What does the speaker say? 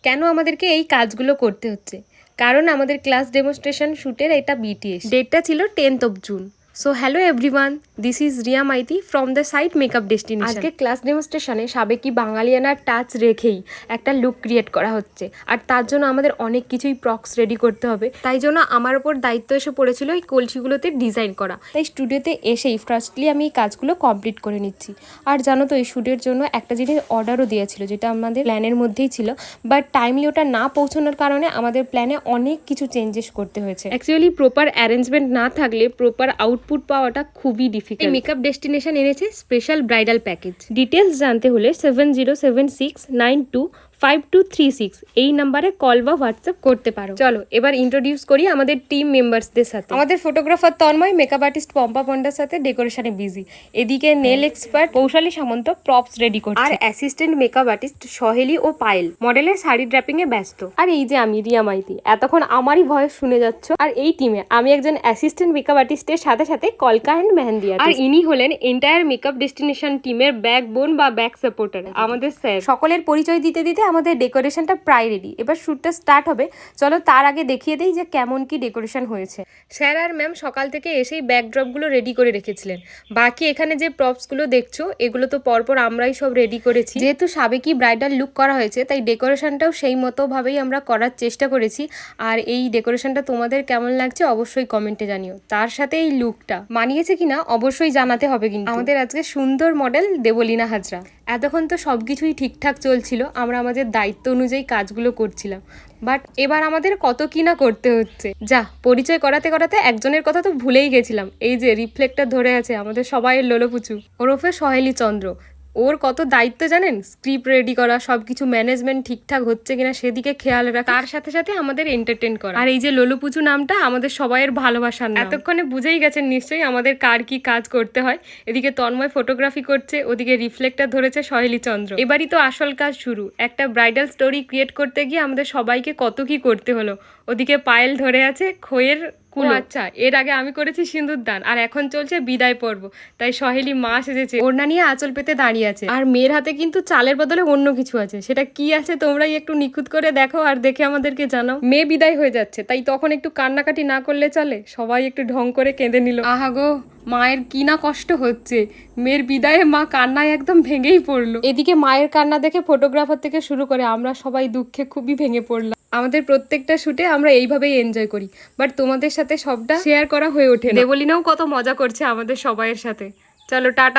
কেন আমাদেরকে এই কাজগুলো করতে হচ্ছে? কারণ আমাদের ক্লাস ডেমনস্ট্রেশন শ্যুটের এটা বিটিএস ডেটটা ছিল 10th of June। So hello everyone, this is Riya Maity from the site makeup destination. আজকে ক্লাস ডেমনস্ট্রেশনে সাবেকি বাঙালিয়ানার টাচ রেখেই একটা লুক ক্রিয়েট করা হচ্ছে, আর তার জন্য আমাদের অনেক কিছুই প্রক্স রেডি করতে হবে। তাই জন্য আমার ওপর দায়িত্ব এসে পড়েছিল এই কলসিগুলোতে ডিজাইন করা। তাই স্টুডিওতে এসেই ফার্স্টলি আমি এই কাজগুলো কমপ্লিট করে নিচ্ছি। আর জানো তো, এই শ্যুটের জন্য একটা জিনিস অর্ডারও দিয়েছিল, যেটা আমাদের প্ল্যানের মধ্যেই ছিল, বাট টাইমলি ওটা না পৌঁছানোর কারণে আমাদের প্ল্যানে অনেক কিছু চেঞ্জেস করতে হয়েছে। অ্যাকচুয়ালি প্রপার অ্যারেঞ্জমেন্ট না থাকলে প্রপার আউটপুট পাওয়াটা খুবই ডিফিকাল্ট। এই মেকআপ ডেস্টিনেশন এনেছে স্পেশাল ব্রাইডাল প্যাকেজ। ডিটেলস জানতে হলে 7076925236 এই নাম্বারে কল বা হোয়াটসঅ্যাপ করতে পারো। চলো এবার ইন্ট্রোডিউস করি আমাদের টিম মেম্বার্সদের সাথে। আমাদের photographer Tanmoy, makeup artist Pampa পন্ডার সাথে ডেকোরেশনে বিজি। এদিকে nail expert Koushali Samanta props ready করছে, আর অ্যাসিস্ট্যান্ট মেকআপ আর্টিস্ট সহেলি ও পায়েল মডেলের শাড়ি ড্র্যাপিং এ ব্যস্ত। আর এই যে আমি রিয়া মাইতি, এতক্ষণ আমারই ভয়েস শুনে যাচ্ছ। আর এই টিমে আমি একজন অ্যাসিস্ট্যান্ট মেকআপ আর্টিস্টের সাথে সাথে কলকা অ্যান্ড মেহেন্দি আর্টিস্ট। আর ইনি হলেন এন্টায়ার মেকআপ ডেস্টিনেশন টিমের ব্যাকবোন বা ব্যাক সাপোর্টার, আমাদের স্যার। সকলের পরিচয় দিতে দিতে আমাদের ডেকোরেশনটা প্রায় রেডি। এবার শ্যুটটা স্টার্ট হবে। চলো তার আগে দেখিয়ে দেই যে কেমন কি ডেকোরেশন হয়েছে। স্যার আর ম্যাম সকাল থেকে এসেই ব্যাকড্রপগুলো রেডি করে রেখেছিলেন। বাকি এখানে যে প্রপসগুলো দেখছো এগুলো তো পরপর আমরাই সব রেডি করেছি। যেহেতু সাবেকি ব্রাইডাল লুক করা হয়েছে, তাই ডেকোরেশনটাও সেই মতো ভাবেই আমরা করার চেষ্টা করেছি। আর এই ডেকোরেশনটা তোমাদের কেমন লাগছে অবশ্যই কমেন্টে জানিও। তার সাথে এই লুকটা মানিয়েছে কিনা অবশ্যই জানাতে হবে। কিন্তু আমাদের আজকে সুন্দর মডেল দেবলীনা হাজরা। এতক্ষণ তো সবকিছুই ঠিকঠাক চলছিল, আমরা আমাদের দায়িত্ব অনুযায়ী কাজগুলো করছিলাম, বাট এবার আমাদের কত কি না করতে হচ্ছে। যা পরিচয় করাতে করাতে একজনের কথা তো ভুলেই গেছিলাম। এই যে রিফ্লেক্টর ধরে আছে আমাদের সবাইয়ের লোলপুচু, ওরফে সহেলি চন্দ্র। ওর কত দায়িত্ব জানেন? স্ক্রিপ্ট রেডি করা, সবকিছু ম্যানেজমেন্ট ঠিকঠাক হচ্ছে কিনা সেদিকে খেয়াল রাখা, তার সাথে সাথে আমাদের এন্টারটেন করা। আর এই যে লোলপুচু নামটা আমাদের সবাইয়ের ভালোবাসার নাম। এতক্ষণে বুঝেই গেছেন নিশ্চয়ই আমাদের কার কি কাজ করতে হয়। এদিকে তন্ময় ফটোগ্রাফি করছে, ওদিকে রিফ্লেক্টর ধরেছে সহেলি চন্দ্র। এবারই তো আসল কাজ শুরু। একটা ব্রাইডাল স্টোরি ক্রিয়েট করতে গিয়ে আমাদের সবাইকে কত কি করতে হলো। ওদিকে পায়েল ধরে আছে খইয়ের কুলো। আচ্ছা, এর আগে আমি করেছি সিঁদুর দান, আর এখন চলছে বিদায় পর্ব। তাই সহেলি মা সেজেছে, ওড়না নিয়ে আঁচল পেতে দাঁড়িয়ে আছে। আর মেয়ের হাতে কিন্তু চালের বদলে অন্য কিছু আছে। সেটা কি আছে তোমরাই একটু নিখুঁত করে দেখো আর দেখে আমাদেরকে জানাও। মেয়ে বিদায় হয়ে যাচ্ছে, তাই তখন একটু কান্নাকাটি না করলে চলে। সবাই একটু ঢং করে কেঁদে নিল। আহা গো, মায়ের কি না কষ্ট হচ্ছে। মেয়ের বিদায়ে মা কান্নায় একদম ভেঙেই পড়লো। এদিকে মায়ের কান্না দেখে ফটোগ্রাফার থেকে শুরু করে আমরা সবাই দুঃখে খুবই ভেঙে পড়লাম। আমাদের প্রত্যেকটা শুটে আমরা এইভাবেই এনজয় করি, বাট তোমাদের সাথে সবটা শেয়ার করা হয়ে ওঠে। দেবলীনাও কত মজা করছে আমাদের সবাইয়ের সাথে। চলো টাটা।